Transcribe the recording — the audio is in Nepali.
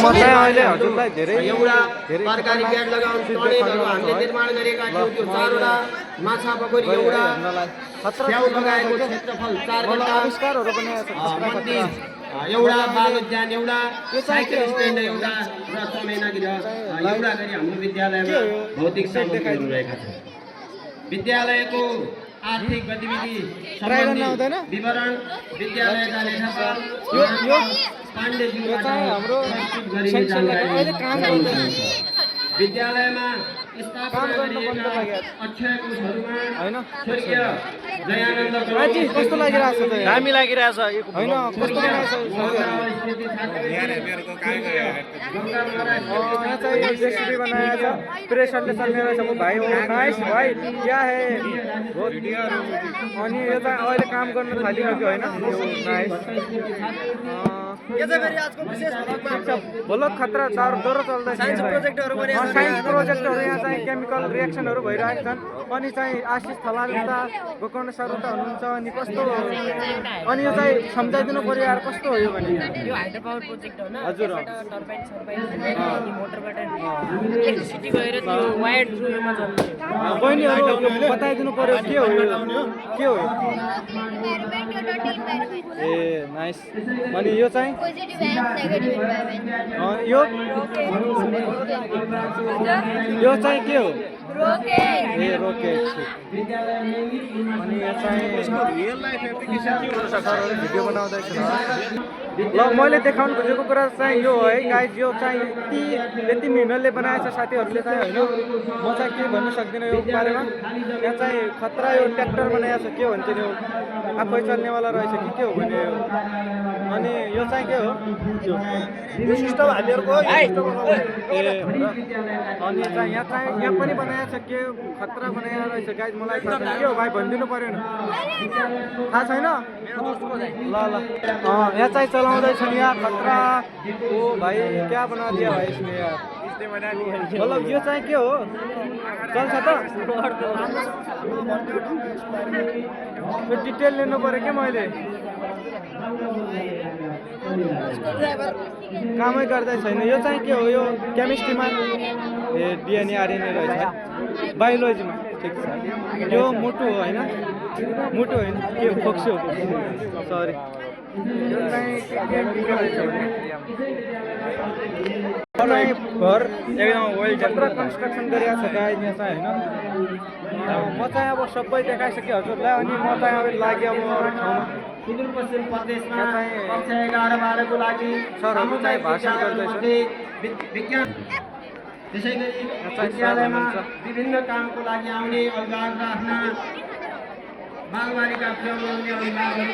म चाहिँ अहिले हजुरलाई धेरै एउटा तरकारी ब्याड लगाउने टनेलहरु हामीले निर्माण गरेका थियौं। त्यो चारवटा माछा पोखरी एउटा स्याउ लगाएको क्षेत्रफल 4 कट्टा आविष्कारहरु पनि मन्दिर एउटा बाल उद्यान एउटा साइकल स्ट्यान्ड एउटा र चमेना गृह एउटा गरी हाम्रो विद्यालयमा भौतिक सामग्रीहरु रहेका छन्। विद्यालयको आर्थिक गतिविधि सम्बन्धी विवरण विद्यालयका लेखापाल पाण्डेज्यूबाट हाम्रो गरिने जानकारी काम गर्नुहुन्छ। विद्यालयमा स्थापना गरिएका अक्षय कोषहरुमा हैन स्वर्गीय दयानन्द आजी कस्तो लागिरहेछ त दामी लागिरहेछ हैन कस्तो लागिरहेछ मेरो काय गयो गंगा चाहिँ जेसीबी बनाया छ प्रेसरले चल्ने रहेछ म भाइ हो नाइस भाइ क्या है अनि यो चाहिँ अहिले काम गर्न थालियो कि हैन नाइस यो चाहिँ फेरि आजको विशेष भ्लग खतरा चार दरो चल्दै साइन्स प्रोजेक्टहरु बनेको छ साइन्स प्रोजेक्टहरु यहाँ चाहिँ केमिकल रिएक्सनहरु भइरहेका छन् अनि चाहिँ आशिष थलालता गोकर्ण सरुता हुनुहुन्छ अनि कस्तो अनि यो चाहिँ सम्झाइदिनु पर्यो यार कस्तो हो यो भने यो हाइड्रो पावर प्रोजेक्ट हो न हजुर टर्बाइन अनि मोटरबाट इलेक्ट्रिसिटी गएर त्यो वायर थ्रु मा चल्छ बहिनीहरु बताइदिनु पर्यो के हो यो के हो ए नाइस अनि यो चाहिँ पोजिटिभ एन्ड नेगेटिभ इन्भाइरोमेन्ट यो चाहिँ के हो रोकेट ए रोकेट अनि यो चाहिँ रियल लाइफ एप्लिकेसन के हो सरहरूले भिडियो बनाउँदैछ ल मैले देखाउनु खोजेको कुरा चाहिँ यो हो है गाइज यो चाहिँ यति मिहिनेतले बनाएछ साथीहरूले चाहिँ होइन म चाहिँ के भन्न सक्दिनँ यो बारेमा यहाँ चाहिँ खतरा यो ट्र्याक्टर बनाएको छ के भन्छ नि आफै चल्नेवाला रहेछ कि के हो भने यो अनि यो चाहिँ के हो यो सिस्टम हामीहरूको ए अनि चाहिँ यहाँ पनि बनाएको छ के खतरा बनाएको रहेछ गाइज मलाई थाहा छैन के हो भाइ भनिदिनु पर्यो नि थाहा छैन ल ल यहाँ चाहिँ चलाउँदैछन् यहाँ खतरा ओ भाइ क्या बना दिया भाइ इसमें यार मतलब यो चाहिँ के हो चल्छ त यो डिटेल लिनु पर्यो क्या मैले कामै गर्दै छैन यो चाहिँ के हो यो केमिस्ट्रीमा ए डिएनए आरएनए रहेछ बायोलोजीमा ठिक छ यो मुटु हो होइन मुटु होइन के हो फोक्सो हो सरी यो चाहिँ के रहेछ भने घर एकदम वेल जत्रा कन्स्ट्रक्सन गरिएको छ गाइज यहाँ चाहिँ होइन म चाहिँ अब सबै देखाइसकेँ हजुरलाई अनि म चाहिँ अब लाग्यो अब ठाउँमा सुदूरपश्चिम प्रदेशमा कक्षा 11-12 को लागि सरहरू चाहिँ भाषण गर्दैछ विज्ञान त्यसैगरी विद्यालयमा विभिन्न कामको लागि आउने अभिभावक आफ्ना बालबालिका ल्याउने अभिभावक